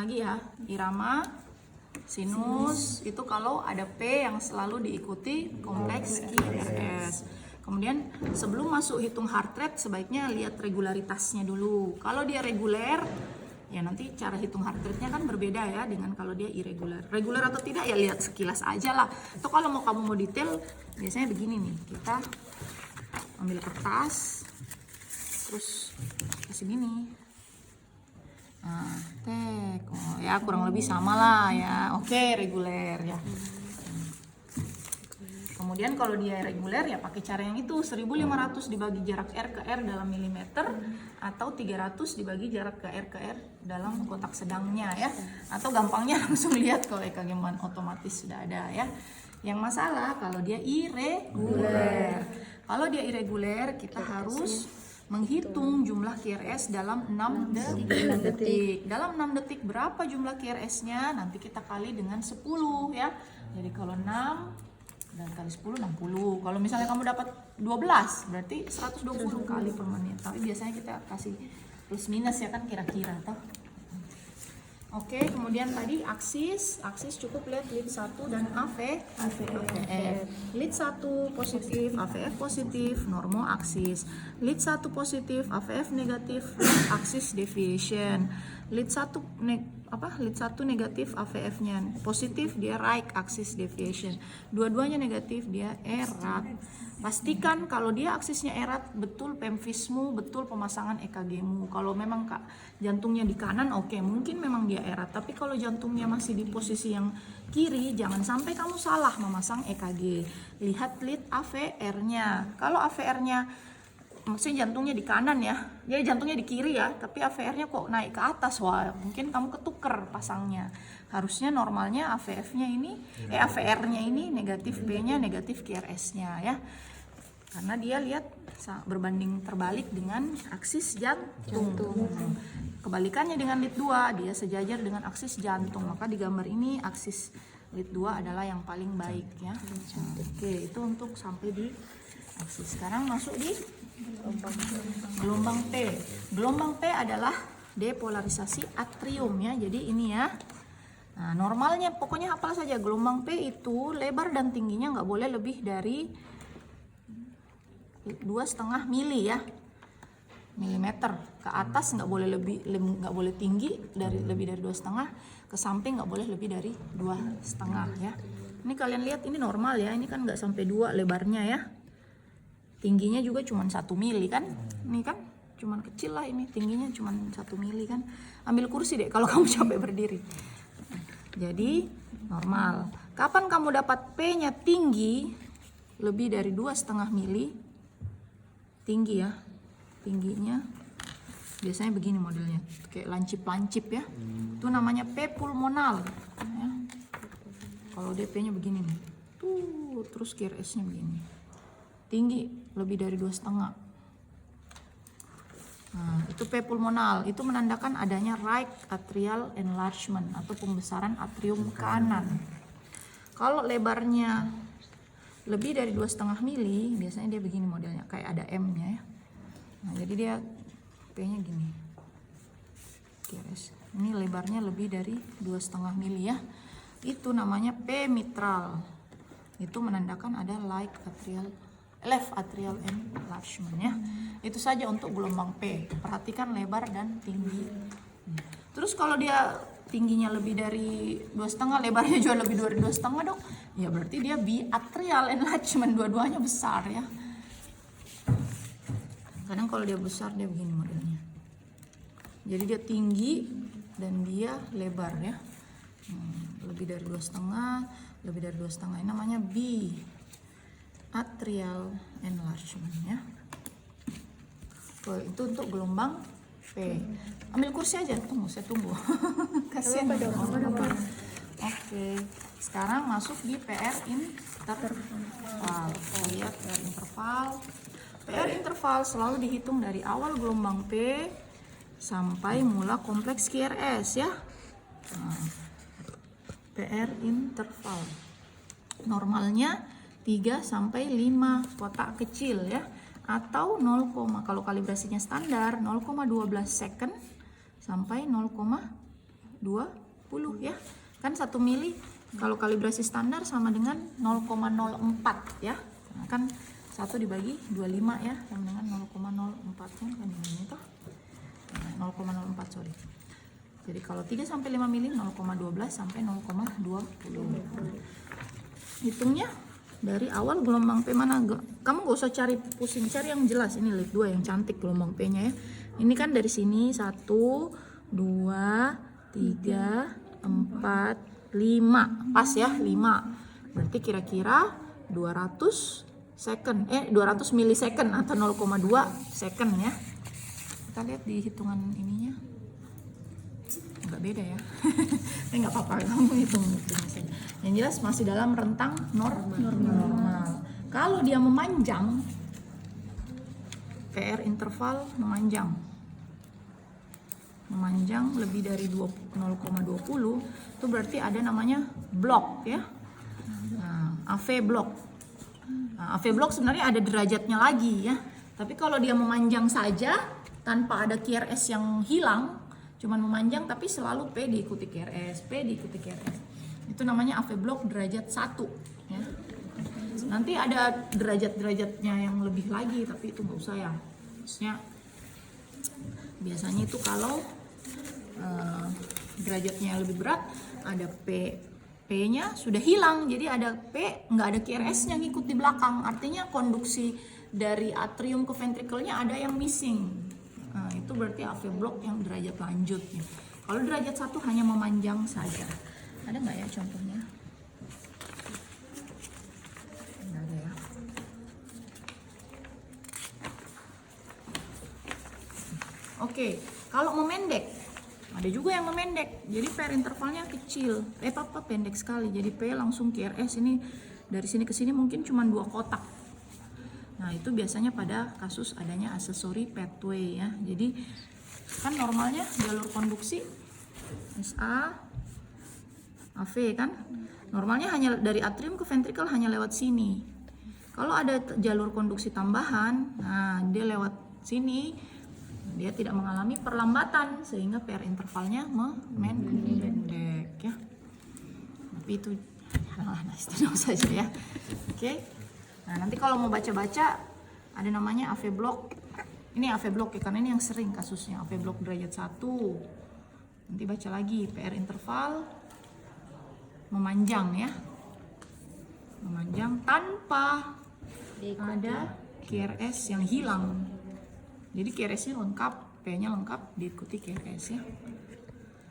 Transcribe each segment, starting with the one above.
Lagi ya, irama, sinus itu kalau ada P yang selalu diikuti kompleks QRS. Kemudian sebelum masuk hitung heart rate sebaiknya lihat regularitasnya dulu. Kalau dia reguler, ya nanti cara hitung heart rate-nya kan berbeda ya dengan kalau dia irregular. Reguler atau tidak ya lihat sekilas aja lah. Atau kalau kamu mau detail, biasanya begini nih. Kita ambil kertas, terus kasih gini. Nah, tek, oh ya kurang lebih sama lah ya. Oke, reguler ya. Kemudian kalau dia reguler ya pakai cara yang itu 1500 dibagi jarak R ke R dalam milimeter atau 300 dibagi jarak ke R dalam kotak sedangnya ya. Atau gampangnya langsung lihat kalau EKG otomatis sudah ada ya. Yang masalah kalau dia irreguler. Kalau dia irreguler kita harus menghitung jumlah QRS dalam 6 detik. Dalam 6 detik berapa jumlah QRS-nya? Nanti kita kali dengan 10 ya. Jadi kalau 6 dan kali 10 60. Kalau misalnya kamu dapat 12 berarti 120 kali per menit. Tapi biasanya kita kasih plus minus ya kan kira-kira toh. Oke, kemudian tadi aksis cukup lihat lead 1 dan AVF. Lead 1 positif, AVF positif, normo aksis. Lead 1 positif, AVF negatif, aksis deviation. Lead 1 negatif, AVF-nya positif, dia right aksis deviation. Dua-duanya negatif, dia erat. Pastikan kalau dia aksisnya erat, betul pemfismu, betul pemasangan EKG-mu. Kalau memang jantungnya di kanan, oke, mungkin memang dia erat. Tapi kalau jantungnya masih di posisi yang kiri, jangan sampai kamu salah memasang EKG. Lihat lead AVR-nya. Kalau AVR-nya, maksudnya jantungnya di kanan ya, jadi jantungnya di kiri ya, tapi AVR-nya kok naik ke atas, wah mungkin kamu ketuker pasangnya. Harusnya normalnya AVF-nya ini, AVR-nya ini negatif, P-nya negatif QRS-nya ya. Karena dia lihat berbanding terbalik dengan aksis jantung. Kebalikannya dengan lead 2, dia sejajar dengan aksis jantung. Maka di gambar ini aksis lead 2 adalah yang paling baik ya. Oke, itu untuk sampai di aksis. Sekarang masuk di gelombang P. Gelombang P adalah depolarisasi atrium ya. Jadi ini ya. Nah, normalnya pokoknya hafal saja gelombang P itu lebar dan tingginya nggak boleh lebih dari 2,5 mili ya, milimeter. Ke atas nggak boleh nggak boleh tinggi lebih dari 2,5, ke samping nggak boleh lebih dari 2,5 ya. Ini kalian lihat ini normal ya, ini kan nggak sampai 2 lebarnya ya. Tingginya juga cuma 1 mili kan, ini kan cuman kecil lah, ini tingginya cuma 1 mili kan. Ambil kursi deh kalau kamu capek berdiri. Jadi normal. Kapan kamu dapat P-nya tinggi lebih dari 2,5 mili, tinggi ya, tingginya biasanya begini modelnya, kayak lancip-lancip ya. Itu namanya P pulmonal ya. Kalau DP-nya begini nih, tuh terus QRS-nya begini, tinggi lebih dari 2,5. Nah, itu P pulmonal, itu menandakan adanya right atrial enlargement atau pembesaran atrium kanan. Kalau lebarnya lebih dari 2,5 mili, biasanya dia begini modelnya, kayak ada M-nya ya. Nah, jadi dia P-nya gini. Ini lebarnya lebih dari 2,5 mili ya. Itu namanya P mitral. Itu menandakan ada left atrial enlargement ya. Itu saja untuk gelombang P. Perhatikan lebar dan tinggi. Terus kalau dia tingginya lebih dari 2,5, lebarnya juga lebih dari 2,5 dong. Ya berarti dia biatrial enlargement, dua-duanya besar ya. Kadang kalau dia besar dia begini modelnya. Jadi dia tinggi dan dia lebar ya. Lebih dari 2,5, lebih dari 2,5, ini namanya biatrial enlargement ya. Itu untuk gelombang P. Ambil kursi aja, saya tunggu. Kasihan. Oke, sekarang masuk di PR interval. Lihat PR interval. PR interval selalu dihitung dari awal gelombang P sampai mula kompleks QRS ya. Nah, PR interval normalnya 3 sampai 5 kotak kecil ya. Atau 0, kalau kalibrasinya standar 0,12 second sampai 0,15 20 ya. Kan 1 mili kalau kalibrasi standar sama dengan 0,04 ya. Nah, kan 1 dibagi 25 ya, sama dengan 0,04 kan ini toh. 0,04 sorry. Jadi kalau 3 sampai 5 mili 0,12 sampai 0,20. Hitungnya dari awal gelombang P mana. Kamu gak usah cari pusing, cari yang jelas. Ini lihat 2 yang cantik gelombang P-nya ya. Ini kan dari sini 1, 2, 3, 4, 5. Pas ya, 5. Berarti kira-kira 200 second, 200 milisecond atau 0,2 second ya. Kita lihat di hitungan ininya. Enggak beda ya. Tapi nggak apa-apa, kamu hitung saja. Yang jelas masih dalam rentang normal. Kalau dia memanjang, PR interval memanjang lebih dari 0,20, itu berarti ada namanya block ya. Nah, AV block. Nah, AV block sebenarnya ada derajatnya lagi ya. Tapi kalau dia memanjang saja tanpa ada QRS yang hilang, cuman memanjang tapi selalu P diikuti QRS, P diikuti QRS. Itu namanya AV block derajat 1 ya. Nanti ada derajat-derajatnya yang lebih lagi, tapi itu nggak usah ya. Maksudnya biasanya itu kalau derajatnya lebih berat, ada P-nya sudah hilang, jadi ada P, nggak ada QRS-nya ngikut di belakang. Artinya konduksi dari atrium ke ventrikelnya ada yang missing. Nah, itu berarti AV block yang derajat lanjutnya. Kalau derajat 1 hanya memanjang saja. Ada nggak ya contohnya? Nggak ada ya. Oke, kalau memendek, ada juga yang memendek. Jadi PR intervalnya kecil, pendek sekali. Jadi P langsung QRS ini dari sini ke sini mungkin cuma 2 kotak. Nah, itu biasanya pada kasus adanya aksesori pathway ya. Jadi kan normalnya jalur konduksi SA AV kan normalnya hanya dari atrium ke ventrikel hanya lewat sini. Kalau ada jalur konduksi tambahan, nah dia lewat sini, dia tidak mengalami perlambatan sehingga PR intervalnya memendek ya. Tapi itu tidak saja ya. Oke. Nah, nanti kalau mau baca-baca ada namanya AV block. Ini AV block ya, karena ini yang sering kasusnya AV block derajat 1. Nanti baca lagi PR interval memanjang ya. Memanjang tanpa ada QRS yang hilang. Jadi QRS-nya lengkap, P-nya lengkap, diikuti QRS ya.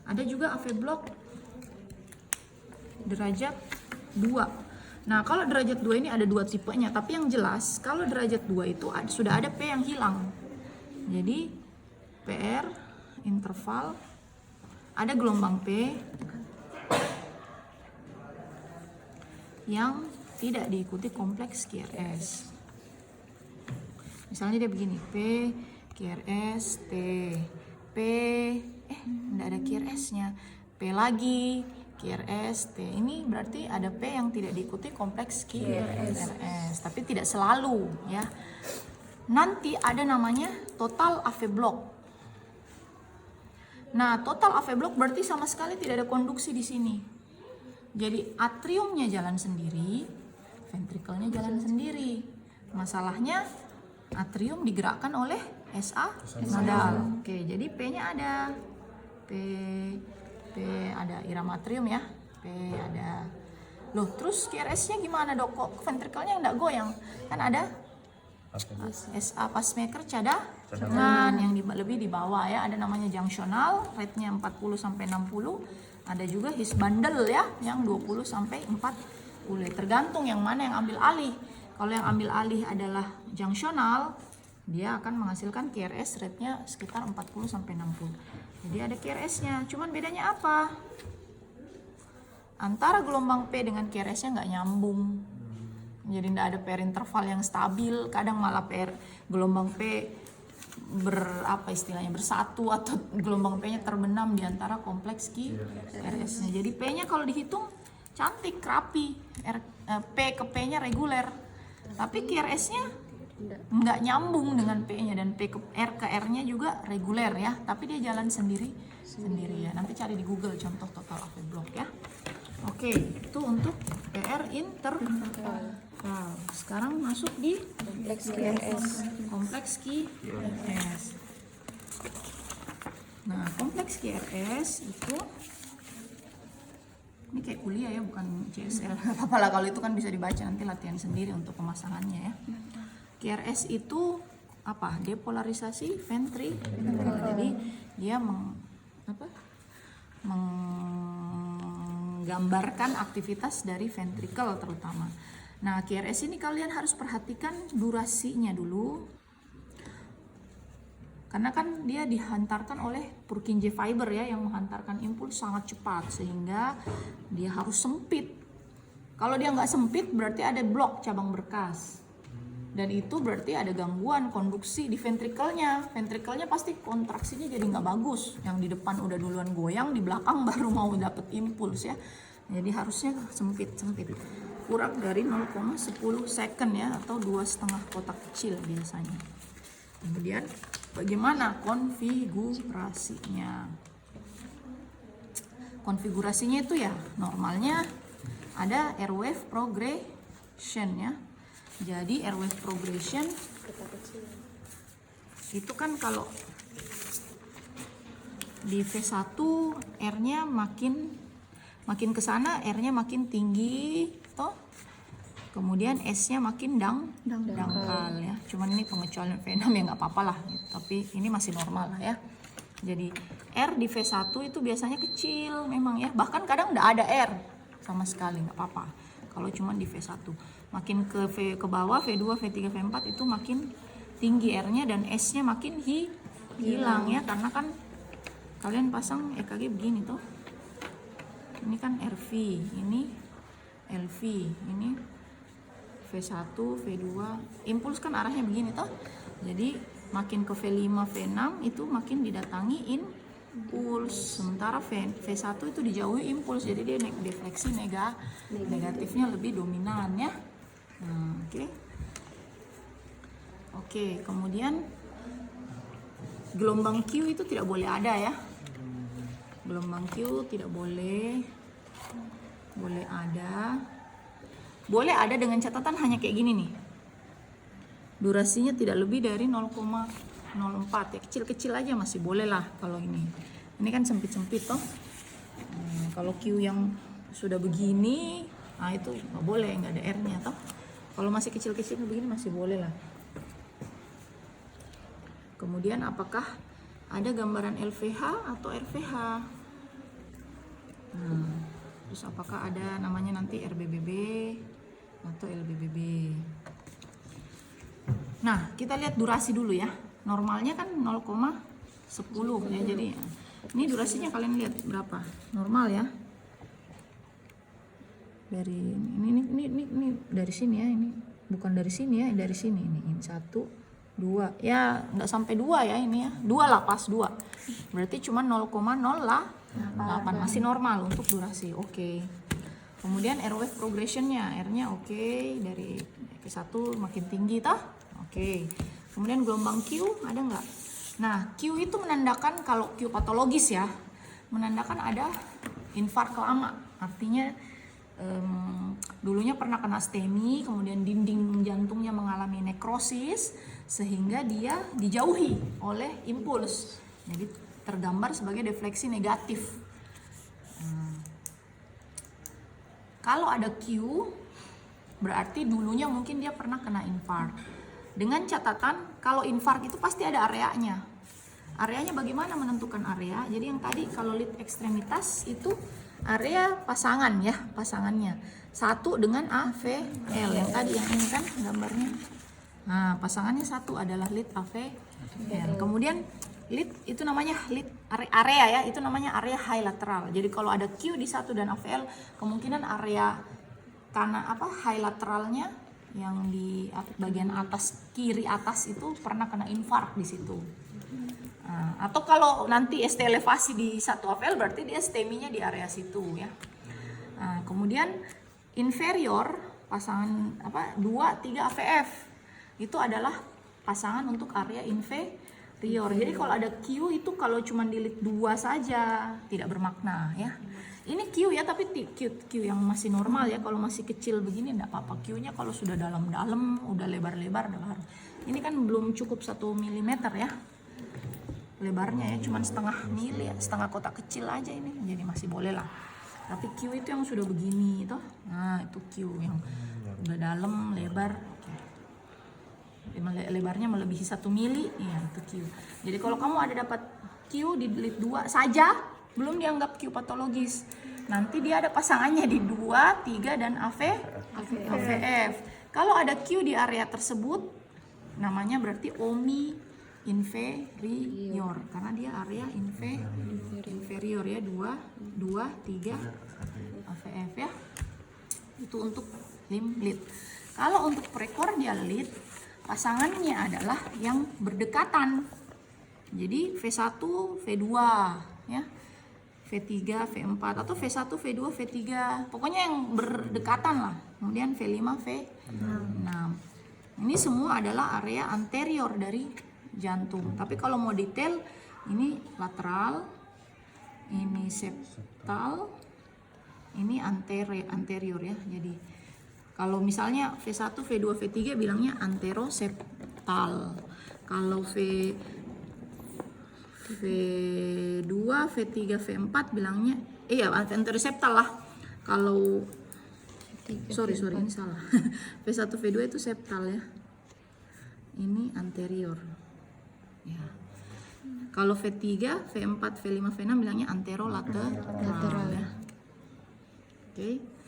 Ada juga AV block derajat 2. Nah, kalau derajat 2 ini ada 2 tipenya, tapi yang jelas kalau derajat 2 itu sudah ada P yang hilang. Jadi PR interval ada gelombang P yang tidak diikuti kompleks QRS. Misalnya dia begini, P QRS T, P enggak ada QRS-nya, P lagi QRS T. Ini berarti ada P yang tidak diikuti kompleks QRS, tapi tidak selalu ya. Nanti ada namanya total AV block. Nah, total AV block berarti sama sekali tidak ada konduksi di sini. Jadi atriumnya jalan sendiri, ventrikelnya jalan sendiri. Masalahnya atrium digerakkan oleh SA nodal. Oke, jadi P-nya ada. P ada irama atrium ya. P ada. Loh, terus QRS-nya gimana, Dok? Kok ventrikelnya enggak goyang? Kan ada SA pacemaker cadangan yang lebih di bawah ya. Ada namanya junctional, rate-nya 40 sampai 60. Ada juga his bundle ya, yang 20 sampai 40. Tergantung yang mana yang ambil alih. Kalau yang ambil alih adalah junctional, dia akan menghasilkan QRS rate-nya sekitar 40 sampai 60. Jadi ada QRS-nya. Cuman bedanya apa? Antara gelombang P dengan QRS-nya nggak nyambung. Jadi nggak ada PR interval yang stabil. Kadang malah PR gelombang P bersatu atau gelombang P-nya terbenam di antara kompleks QRS-nya. Jadi P-nya kalau dihitung cantik, rapi. P ke P-nya reguler. Tapi QRS-nya nggak nyambung dengan P-nya, dan P ke R ke R-nya juga reguler ya, tapi dia jalan sendiri ya. Nanti cari di Google contoh total AV block ya. Oke, itu untuk PR interval. Sekarang masuk di kompleks QRS. Nah, kompleks QRS itu ini kayak kuliah ya, bukan CSL. Apa lah, kalau itu kan bisa dibaca, nanti latihan sendiri untuk pemasangannya ya. QRS itu apa? Depolarisasi ventricular. Jadi dia menggambarkan aktivitas dari ventricle terutama. Nah, QRS ini kalian harus perhatikan durasinya dulu. Karena kan dia dihantarkan oleh Purkinje fiber ya, yang menghantarkan impuls sangat cepat sehingga dia harus sempit. Kalau dia nggak sempit berarti ada blok cabang berkas. Dan itu berarti ada gangguan konduksi di ventrikelnya. Ventrikelnya pasti kontraksinya jadi nggak bagus. Yang di depan udah duluan goyang, di belakang baru mau dapet impuls ya. Jadi harusnya sempit. Kurang dari 0,10 second ya, atau 2,5 kotak kecil biasanya. Kemudian bagaimana konfigurasinya? Konfigurasinya itu ya normalnya ada airwave progression ya. Jadi airwave progression itu kan kalau di V1 R-nya makin ke sana, R-nya makin tinggi toh. Kemudian S-nya makin dangkal ya. Cuman ini pengecualian V6 ya nggak apa-apa lah, tapi ini masih normal lah ya. Jadi R di V1 itu biasanya kecil memang ya. Bahkan kadang nggak ada R sama sekali, nggak apa-apa. Kalau cuman di V1, makin ke bawah V2, V3, V4 itu makin tinggi R-nya dan S-nya makin hilang ya, karena kan kalian pasang EKG begini tuh. Ini kan RV, ini LV, ini V1, V2. Impuls kan arahnya begini tuh. Jadi makin ke V5, V6 itu makin didatangi impuls, sementara V1 itu dijauhi impuls, jadi dia defleksi negatifnya lebih dominan ya. Nah, oke, kemudian gelombang Q itu tidak boleh ada ya. Gelombang Q tidak boleh ada. Boleh ada dengan catatan hanya kayak gini nih. Durasinya tidak lebih dari 0,04 ya, kecil-kecil aja masih boleh lah kalau ini. Ini kan sempit-sempit toh. Kalau Q yang sudah begini, nah itu nggak boleh, nggak ada R-nya toh. Kalau masih kecil-kecil begini masih boleh lah. Kemudian apakah ada gambaran LVH atau RVH? Terus apakah ada namanya nanti RBBB atau LBBB? Nah, kita lihat durasi dulu ya. Normalnya kan 0,10 ya. Jadi ini durasinya kalian lihat berapa? Normal ya. Dari ini dari sini ya, ini bukan dari sini ya, dari sini ini 1 2 ya, nggak sampai 2 ya ini ya, 2 lah, pas 2 berarti cuma 0,08 masih normal untuk durasi. Oke. Kemudian airwave progressionnya, R-nya oke, dari Q1 makin tinggi tah. Oke. Kemudian gelombang Q ada nggak? Nah, Q itu menandakan, kalau Q patologis ya, menandakan ada infark lama, artinya dulunya pernah kena STEMI, kemudian dinding jantungnya mengalami nekrosis sehingga dia dijauhi oleh impuls, jadi tergambar sebagai defleksi negatif. Kalau ada Q berarti dulunya mungkin dia pernah kena infark, dengan catatan kalau infark itu pasti ada areanya. Areanya bagaimana menentukan area? Jadi yang tadi kalau lead ekstremitas itu area pasangan ya, pasangannya 1 dengan AVL yang tadi, yang ini kan gambarnya. Nah, pasangannya 1 adalah lead AVL. Kemudian lead itu namanya lead area ya, itu namanya area high lateral. Jadi kalau ada Q di 1 dan AVL, kemungkinan area high lateralnya yang di bagian atas kiri atas itu pernah kena infark di situ. Atau kalau nanti ST elevasi di 1 AVL berarti dia STEMI-nya di area situ ya. Kemudian inferior pasangan 2, 3 AVF. itu adalah pasangan untuk area inferior. Jadi kalau ada Q itu kalau cuma delete 2 saja tidak bermakna ya. Ini Q ya, tapi Q yang masih normal ya. Kalau masih kecil begini enggak apa-apa. Q-nya kalau sudah dalam-dalam, udah lebar-lebar udah harus. Ini kan belum cukup 1 mm ya. Lebarnya ya cuma setengah mili ya, setengah kotak kecil aja ini. Jadi masih boleh lah. Tapi Q itu yang sudah begini toh. Nah, itu Q yang udah dalam, lebar. Lebarnya melebihi 1 mili, ya itu Q. Jadi kalau kamu ada dapat Q di delete 2 saja, belum dianggap Q patologis. Nanti dia ada pasangannya di 2, 3 dan AVF. Kalau ada Q di area tersebut, namanya berarti OMI inferior, karena dia area inferior ya, 2, 3 AVF ya. Itu untuk limb lead. Kalau untuk precordial lead, pasangannya adalah yang berdekatan. Jadi V1, V2 ya. V3, V4 atau V1, V2, V3. Pokoknya yang berdekatan lah. Kemudian V5, V6. Ini semua adalah area anterior dari jantung. Tapi kalau mau detail, ini lateral, ini septal, ini anterior ya. Jadi kalau misalnya V1, V2, V3 bilangnya anteroseptal. Kalau V2, V3, V4 bilangnya anteroseptal lah. Kalau sorry ini salah. V1, V2 itu septal ya. Ini anterior. Ya. Kalau V3, V4, V5, V6 bilangnya anterolateral ya. Oke.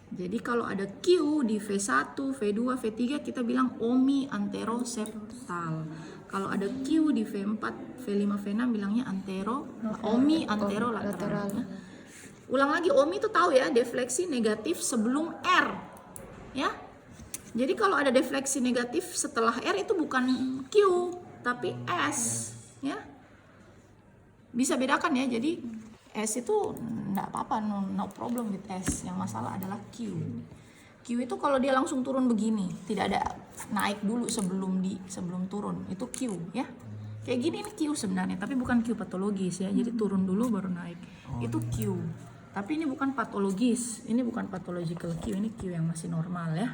Jadi kalau ada Q di V1, V2, V3 kita bilang OMI anteroseptal. Kalau ada Q di V4, V5, V6 bilangnya OMI anterolateral. Ulang lagi, OMI itu tahu ya, defleksi negatif sebelum R. Ya. Jadi kalau ada defleksi negatif setelah R itu bukan Q, tapi S, ya. Bisa bedakan ya. Jadi S itu enggak apa-apa, no problem with S. Yang masalah adalah Q. Q itu kalau dia langsung turun begini, tidak ada naik dulu sebelum turun, itu Q ya. Kayak gini ini Q sebenarnya, tapi bukan Q patologis ya. Jadi turun dulu baru naik. Itu Q. Tapi ini bukan patologis, ini bukan pathological Q, ini Q yang masih normal ya.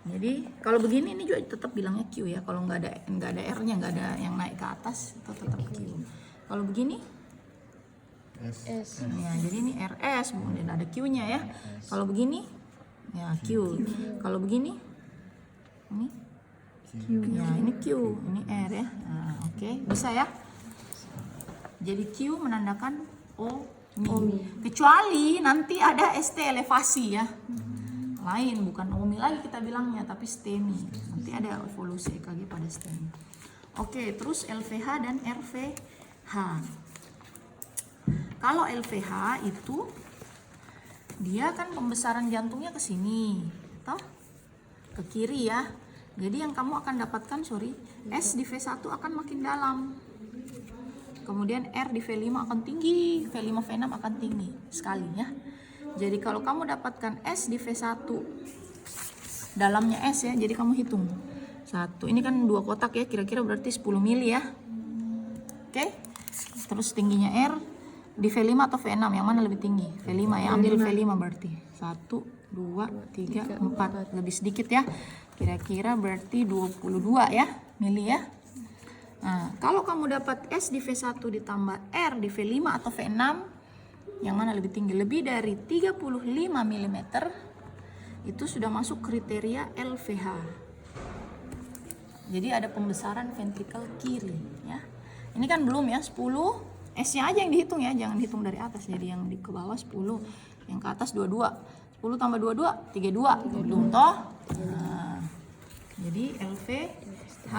Jadi kalau begini ini juga tetap bilangnya Q ya. Kalau nggak ada R-nya, nggak ada yang naik ke atas, itu tetap Q. Kalau begini S. Ya, jadi ini RS, kemudian ada Q-nya ya. Kalau begini ya Q. Kalau begini ini Q. Ya, ini Q, ini R ya. Nah, oke, bisa ya. Jadi Q menandakan OMI. Kecuali nanti ada ST elevasi ya. Lain, bukan OMI lagi kita bilangnya, tapi STEMI. Nanti ada evolusi EKG pada STEMI. Oke, terus LVH dan RVH. Kalau LVH itu dia kan pembesaran jantungnya ke sini, toh? Ke kiri ya. Jadi yang kamu akan dapatkan, S di V1 akan makin dalam. Kemudian R di V5 akan tinggi, V5, V6 akan tinggi sekali ya. Jadi kalau kamu dapatkan S di V1, dalamnya S ya, jadi kamu hitung. 1, ini kan 2 kotak ya, kira-kira berarti 10 mili ya. Oke. Terus tingginya R di V5 atau V6, yang mana lebih tinggi? V5 ya, ambil V5 berarti. 1, 2, 3, 4, lebih sedikit ya. Kira-kira berarti 22 ya, mili ya. Nah, kalau kamu dapat S di V1 ditambah R di V5 atau V6, yang mana lebih tinggi? Lebih dari 35 mm, itu sudah masuk kriteria LVH. Jadi ada pembesaran ventrikel kiri ya. Ini kan belum ya, 10, S-nya aja yang dihitung ya, jangan dihitung dari atas. Jadi yang di ke bawah 10, yang ke atas 22. 10 tambah 22, 32. Belum toh? Nah, jadi LVH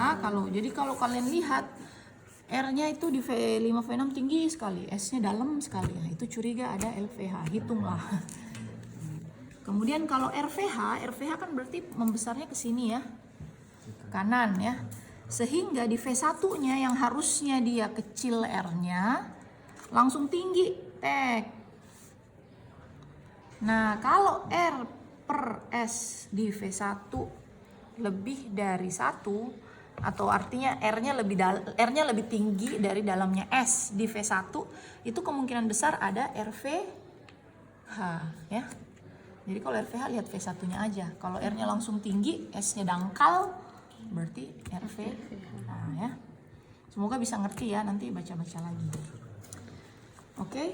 kalau kalian lihat R-nya itu di V5, V6 tinggi sekali, S-nya dalam sekali. Nah, itu curiga ada LVH, hitunglah. Kemudian kalau RVH kan berarti membesarnya ke sini ya. Kanan ya. Sehingga di V1-nya yang harusnya dia kecil R-nya langsung tinggi, tek. Nah, kalau R per S di V1 lebih dari 1, atau artinya R-nya lebih tinggi dari dalamnya S di V1, itu kemungkinan besar ada RVH ya. Jadi kalau RVH lihat V1-nya aja. Kalau R-nya langsung tinggi, S-nya dangkal, berarti RVH ya. Semoga bisa ngerti ya, nanti baca-baca lagi. Oke.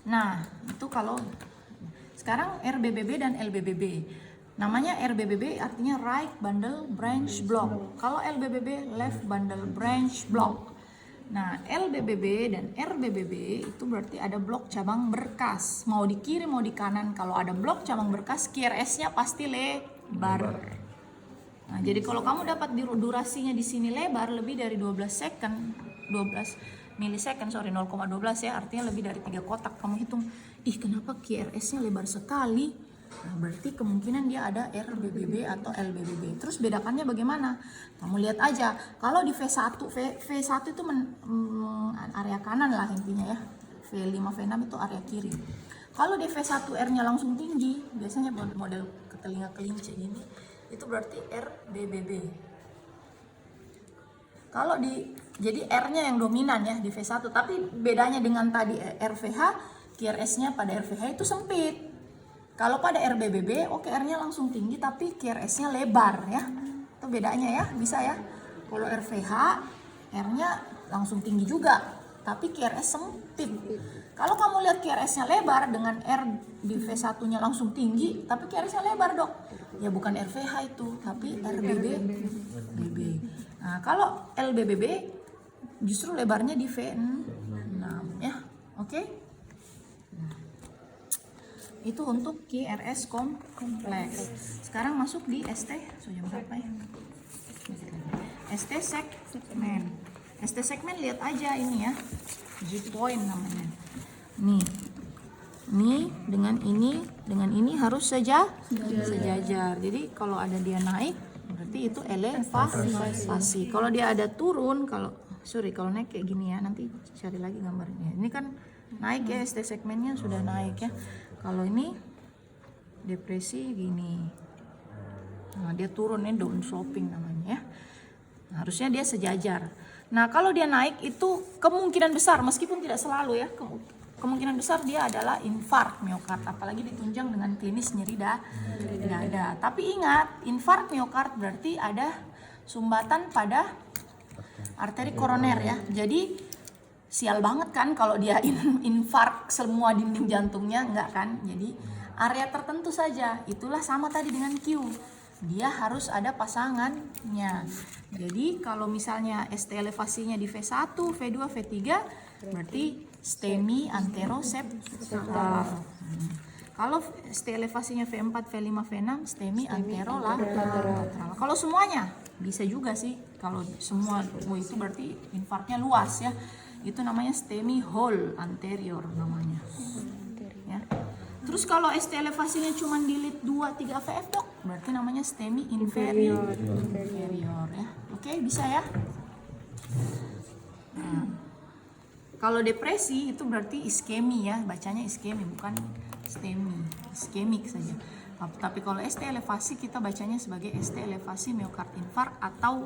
Nah, itu kalau sekarang RBBB dan LBBB. Namanya RBBB artinya Right Bundle Branch Block. Kalau LBBB Left Bundle Branch Block. Nah, LBBB dan RBBB itu berarti ada blok cabang berkas. Mau di kiri mau di kanan, kalau ada blok cabang berkas, QRS-nya pasti lebar. Nah, jadi kalau kamu dapat durasinya di sini lebar lebih dari 12 millisecond, 0,12 ya, artinya lebih dari 3 kotak. Kamu hitung, kenapa QRS-nya lebar sekali? Nah, berarti kemungkinan dia ada RBBB atau LBBB. Terus bedakannya bagaimana? Kamu lihat aja. Kalau di V1 itu area kanan lah intinya ya. V5, V6 itu area kiri. Kalau di V1 R-nya langsung tinggi, biasanya model telinga kelinci ini, itu berarti RBBB. Kalau jadi R-nya yang dominan ya di V1, tapi bedanya dengan tadi RVH, QRS-nya pada RVH itu sempit. Kalau pada RBBB, R-nya langsung tinggi tapi QRS-nya lebar ya. Itu bedanya ya, bisa ya. Kalau RVH, R-nya langsung tinggi juga, tapi QRS sempit. Kalau kamu lihat QRS-nya lebar dengan R di V1-nya langsung tinggi, tapi QRS-nya lebar dok. Ya bukan RVH itu, tapi RBBB. Nah, kalau LBBB justru lebarnya di V6 ya. Oke? Itu untuk QRS kompleks. Sekarang masuk di ST. Jam berapa ya? ST segmen. ST segmen lihat aja ini ya. G point namanya. Nih dengan ini harus sejajar. Jadi kalau ada dia naik berarti itu elevasi. Kalau dia ada turun, kalau naik kayak gini ya, nanti cari lagi gambarnya. Ini kan naik ya, ST segmennya sudah naik ya. Kalau ini depresi gini, nah dia turunnya down sloping namanya ya. Nah, harusnya dia sejajar. Nah kalau dia naik itu kemungkinan besar, meskipun tidak selalu ya, kemungkinan besar dia adalah infark miokard, apalagi ditunjang dengan klinis nyeri dada. Tapi ingat, infark miokard berarti ada sumbatan pada arteri koroner ya. Jadi sial banget kan kalau dia infark semua dinding jantungnya, enggak kan. Jadi area tertentu saja. Itulah sama tadi dengan Q, dia harus ada pasangannya. Jadi kalau misalnya ST elevasinya di V1, V2, V3 berarti STEMI anteroseptal. Kalau ST elevasinya V4, V5, V6 STEMI anterolateral. Kalau semuanya bisa juga sih. Kalau semua itu berarti infarknya luas ya. Itu namanya STEMI whole anterior namanya. Ya. Terus kalau ST elevasinya cuma di lead 2, 3 VF dok, berarti namanya STEMI inferior ya. Oke, bisa ya. Nah, kalau depresi itu berarti iskemi ya, bacanya iskemi bukan STEMI, iskemik saja. Tapi kalau ST elevasi kita bacanya sebagai ST elevasi miokard infark atau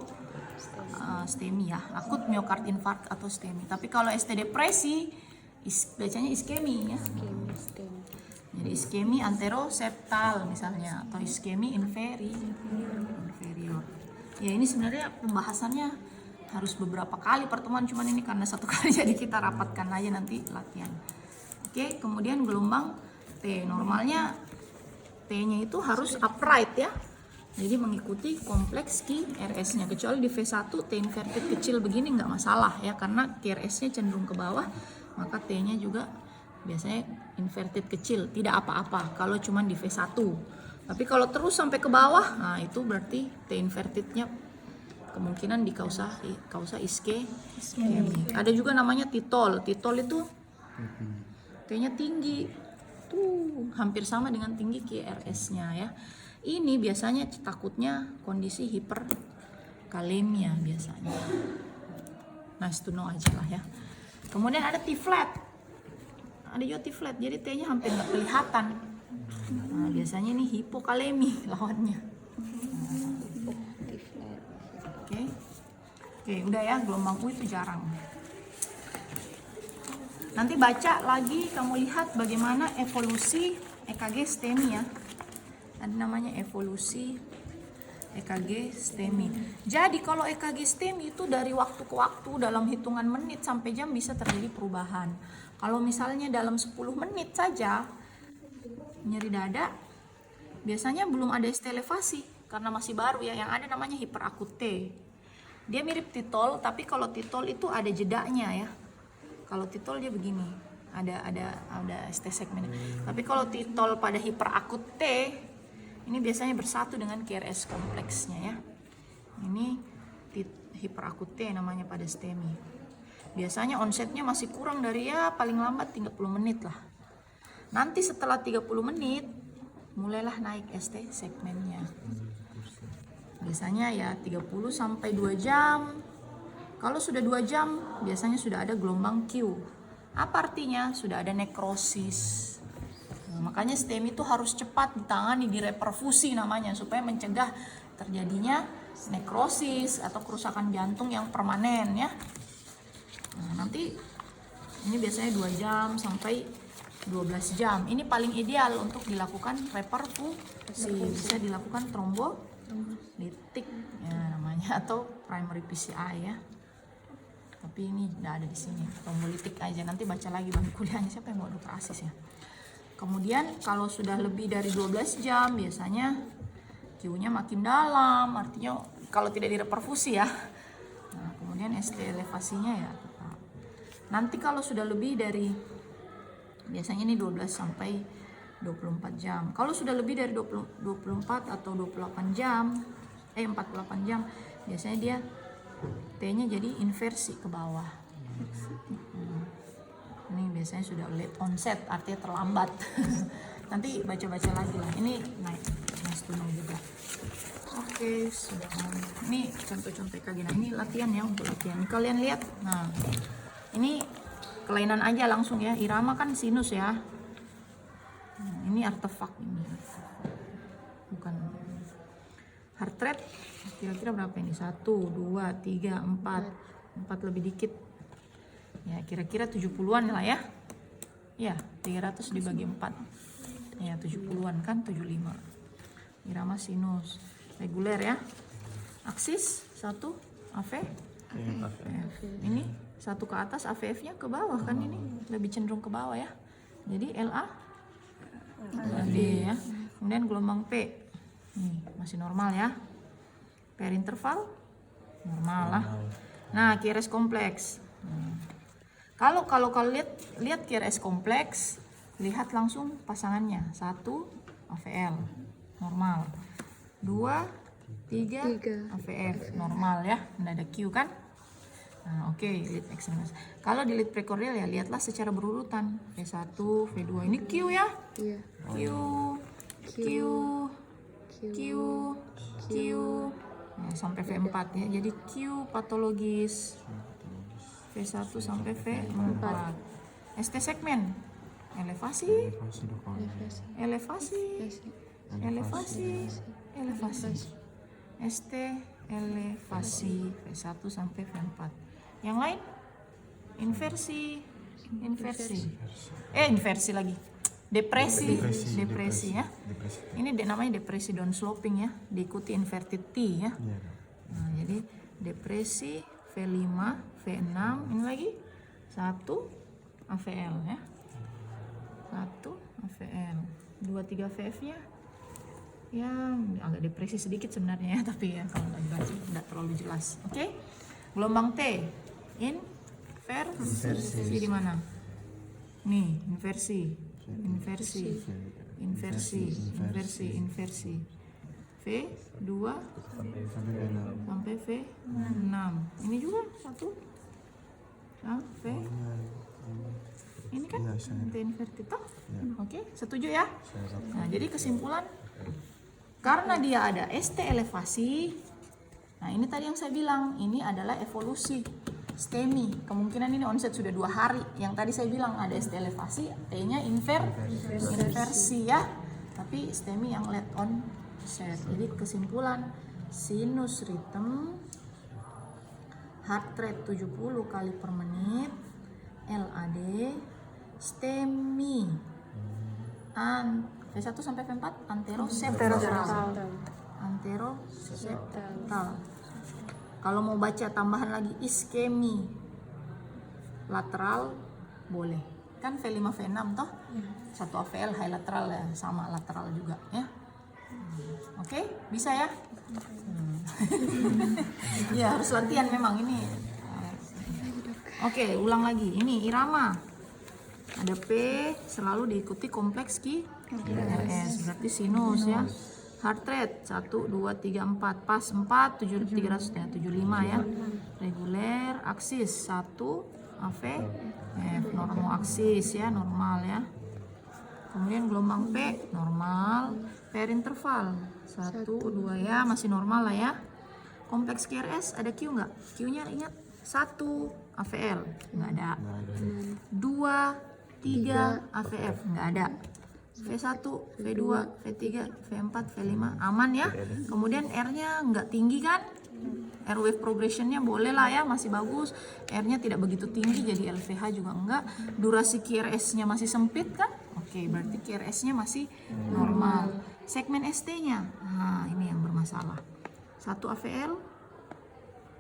STEMI ya, akut miokard infark atau STEMI. Tapi kalau ST depresi bacanya iskemi ya. Jadi iskemi anteroseptal misalnya, atau iskemi inferior. Ya ini sebenarnya pembahasannya harus beberapa kali pertemuan, cuman ini karena satu kali jadi kita rapatkan aja nanti latihan. Oke, kemudian gelombang T, normalnya T-nya itu harus upright ya. Jadi mengikuti kompleks QRS-nya, kecuali di V1 T inverted kecil begini nggak masalah ya, karena QRS-nya cenderung ke bawah, maka T-nya juga biasanya inverted kecil, tidak apa-apa kalau cuman di V1. Tapi kalau terus sampai ke bawah, nah itu berarti T invertednya kemungkinan di kausa iskemi. Ada juga namanya titol. Titol itu T-nya tinggi, tuh hampir sama dengan tinggi QRS-nya ya. Ini biasanya takutnya kondisi hiperkalemia biasanya. Nice to know aja lah ya. Kemudian ada T-flat. Ada juga T-flat, jadi T-nya hampir nggak kelihatan. Nah, biasanya ini hipokalemi lawannya. Oke. Oke, udah ya, gelombang U itu jarang. Nanti baca lagi, kamu lihat bagaimana evolusi EKG STEMI ya. Ada namanya evolusi EKG STEMI. Jadi kalau EKG STEMI itu dari waktu ke waktu dalam hitungan menit sampai jam bisa terjadi perubahan. Kalau misalnya dalam 10 menit saja nyeri dada, biasanya belum ada ST elevasi karena masih baru ya. Yang ada namanya hiperakut T. Dia mirip titol, tapi kalau titol itu ada jedanya ya. Kalau titol dia begini, ada ST segmen. Tapi kalau titol pada hiperakut T, ini biasanya bersatu dengan KRS kompleksnya ya. Ini hiperakut T namanya pada STEMI. Biasanya onsetnya masih kurang dari ya paling lambat 30 menit lah. Nanti setelah 30 menit mulailah naik ST segmennya. Biasanya ya 30 sampai 2 jam. Kalau sudah 2 jam biasanya sudah ada gelombang Q. Apa artinya? Sudah ada nekrosis. Nah, makanya STEMI itu harus cepat ditangani, direperfusi namanya, supaya mencegah terjadinya nekrosis atau kerusakan jantung yang permanen ya. Nah, nanti ini biasanya 2 jam sampai 12 jam. Ini paling ideal untuk dilakukan reperfusi. Bisa dilakukan trombolitik ya namanya, atau primary PCI ya. Tapi ini tidak ada di sini. Trombolitik aja, nanti baca lagi bang kuliahnya, siapa yang mau dokter asis ya. Kemudian kalau sudah lebih dari 12 jam biasanya Q-nya makin dalam, artinya kalau tidak direperfusi ya. Nah, kemudian ST elevasinya ya tetap. Nanti kalau sudah lebih dari, biasanya ini 12 sampai 24 jam. Kalau sudah lebih dari 24 atau 48 jam, 48 jam, biasanya dia T-nya jadi inversi ke bawah. Ini biasanya sudah late onset, artinya terlambat. Nanti baca-baca lagi lah. Ini naik nastuno juga. Oke, sudah. Ini contoh-contoh EKG. Nah, ini latihan ya, untuk latihan. Ini kalian lihat. Nah, ini kelainan aja langsung ya. Irama kan sinus ya. Nah, ini artefak ini. Bukan heart rate. Kira-kira berapa ini? 1, 2, 3, 4 lebih dikit. Ya kira-kira 70-an lah ya. Ya 300 dibagi 4. Ya 70-an kan, 75. Irama sinus reguler ya. Aksis 1 AV. Ini 1 ke atas, AVF-nya ke bawah kan, ini lebih cenderung ke bawah ya. Jadi LA D ya. Kemudian gelombang P. Nih masih normal ya. Per interval normal lah. Nah, KRS kompleks. Kalau lihat KRS kompleks, lihat langsung pasangannya. 1 AVL normal. 2 3 AVF normal ya. Tidak ada Q kan? Nah, oke, lead extremis. Kalau di lead precordial ya lihatlah secara berurutan. V1, V2. Ini Q ya? Iya. Q. Nah, sampai V4 ya. Jadi Q patologis. V1 sampai V4. ST segmen. Elevasi. ST elevasi V1 sampai V4. Yang lain? Inversi lagi. Depresi ya. Ini namanya depresi down sloping ya, diikuti inverted T ya. Nah, jadi depresi V5, V6, ini lagi 1 AVL ya. 1 AVL. 2 3 VF-nya ya agak depresi sedikit sebenarnya ya, tapi ya kalau nggak dibaca nggak terlalu jelas. Oke. Gelombang T, inversi di mana? Nih, inversi. V2 sampai V6. Ini juga 1. Nah, V. Ini kan inverted toh? Oke, setuju ya? Nah, jadi kesimpulan, karena dia ada ST elevasi. Nah, ini tadi yang saya bilang, ini adalah evolusi STEMI. Kemungkinan ini onset sudah 2 hari. Yang tadi saya bilang ada ST elevasi, T-nya inversi ya. tapi STEMI yang lead on set. Jadi kesimpulan, sinus ritm, heart rate 70 kali per menit, LAD, STEMI, V1 sampai V4, anteroseptal. Kalau mau baca tambahan lagi iskemi lateral boleh. Kan V5 V6 toh? Satu AVL high lateral ya, sama lateral juga ya. Oke, bisa ya? Ya harus latihan memang ini. Oke, ulang lagi. Ini irama. Ada P selalu diikuti kompleks QRS, berarti sinus ya. Heart rate 1 2 3 4 pas 4 300 ya, 75 ya. Reguler, aksis 1 AV F, normal aksis ya, normal ya. Kemudian gelombang P normal, per interval 1 2 ya, masih normal lah ya. Kompleks QRS ada Q nggak? Q-nya ingat 1 AVL nggak ada, 2 3 AVF nggak ada, V1, V2, V3, V4, V5 aman ya. Kemudian R-nya nggak tinggi kan? R wave progressionnya boleh lah ya, masih bagus. R-nya tidak begitu tinggi, jadi LVH juga enggak. Durasi QRS-nya masih sempit kan? Oke, berarti QRS-nya masih normal. Segmen ST-nya, nah ini yang bermasalah. 1 AVL,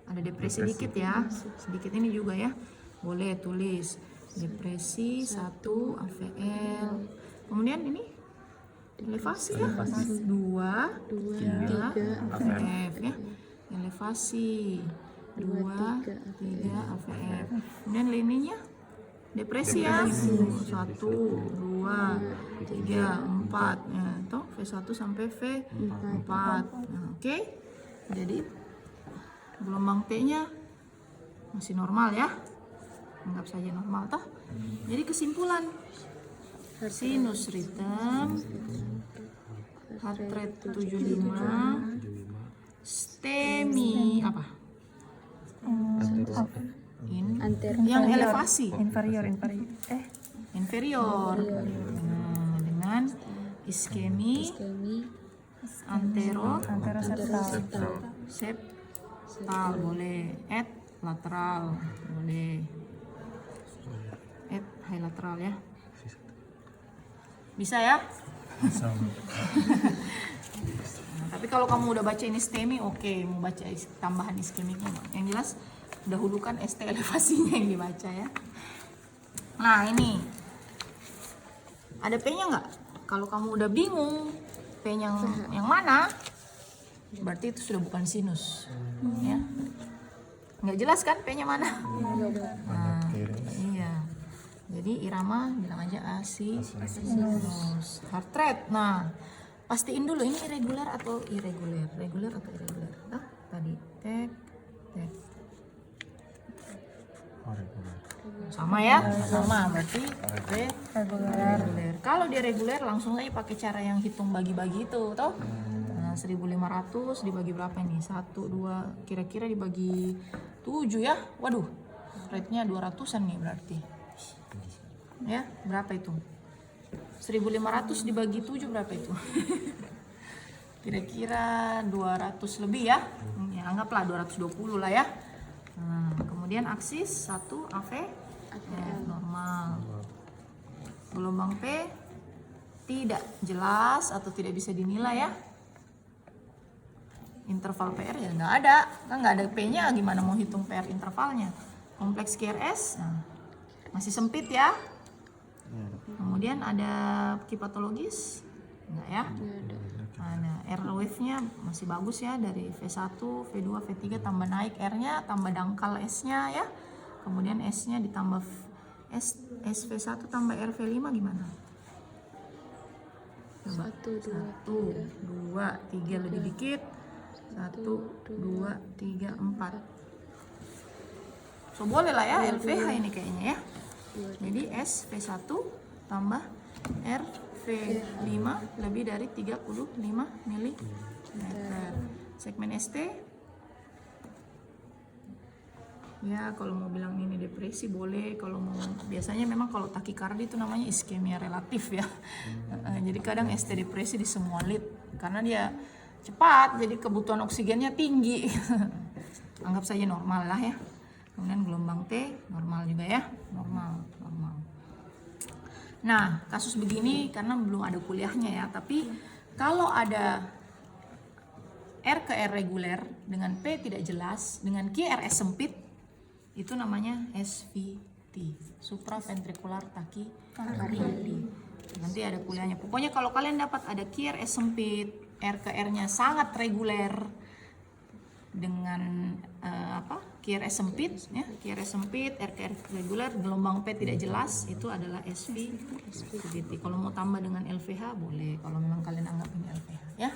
ada depresi dikit ya, sedikit ini juga ya. Boleh tulis depresi 1 AVL. Kemudian ini elevasi ya, 2 3 AVF ya. Elevasi 2 3 AVF. Kemudian lininya depresi ya, 1 2 3 4 ya, toh V1 sampai V4. Nah, oke. Jadi gelombang T-nya masih normal ya, anggap saja normal toh. Jadi kesimpulan, sinus ritm, heart rate 75, STEMI apa? Yang elevasi inferior. Dengan iskemi anteroseptal boleh, at lateral boleh, at high lateral ya. Bisa ya? Nah, tapi kalau kamu udah baca ini STEMI, oke, mau baca tambahan iskemiknya, yang jelas dahulukan ST elevasinya yang dibaca ya. Nah ini ada P-nya nggak? Kalau kamu udah bingung P-nya yang mana, berarti itu sudah bukan sinus ya. Nggak jelas kan P-nya mana? Nah, iya. Jadi irama bilang aja asinus. Heart rate, nah pastiin dulu ini reguler atau irregular, reguler atau irregular. Nah, tadi tek. Sama ya, sama berarti reguler. Kalau dia reguler langsung aja pakai cara yang hitung bagi-bagi itu, toh. Nah, 1500 dibagi berapa ini? 1 2 kira-kira dibagi 7 ya. Waduh, rate-nya 200-an nih berarti. Ya, berapa itu? 1500 dibagi 7 berapa itu? Kira-kira 200 lebih ya. Ya, anggaplah 220 lah ya. Nah, kemudian aksis 1 AV ya, normal. Gelombang P tidak jelas atau tidak bisa dinilai ya. Interval PR ya nggak ada, kan nggak ada P-nya, gimana mau hitung PR intervalnya. Kompleks QRS nah, masih sempit ya. Kemudian ada kipatologis enggak ya? Ada R wave-nya masih bagus ya, dari V1, V2, V3 tambah naik R-nya, tambah dangkal S-nya ya. Kemudian S-nya ditambah SV1 tambah RV5 gimana? Coba. 1 2 3 lebih dikit. 1 2 3 4. So boleh lah ya LVH ini kayaknya ya. Jadi S V1 tambah R V5 lebih dari 35 mm. Segmen ST Ya, kalau mau bilang ini depresi boleh, kalau mau biasanya memang kalau takikardi itu namanya iskemia relatif ya. Jadi kadang ST depresi di semua lead karena dia cepat, jadi kebutuhan oksigennya tinggi. Anggap saja normal lah ya. Kemudian gelombang T normal juga ya, normal. Nah, kasus begini karena belum ada kuliahnya ya, tapi kalau ada R ke R reguler dengan P tidak jelas, dengan QRS sempit, itu namanya SVT, supraventricular tachycardia. Nanti ada kuliahnya. Pokoknya kalau kalian dapat ada QRS sempit, R ke R-nya sangat reguler dengan QRS sempit ya, QRS sempit, R ke R reguler, gelombang P tidak jelas, itu adalah SVT. Kalau mau tambah dengan LVH boleh, kalau memang kalian anggap ini LVH ya.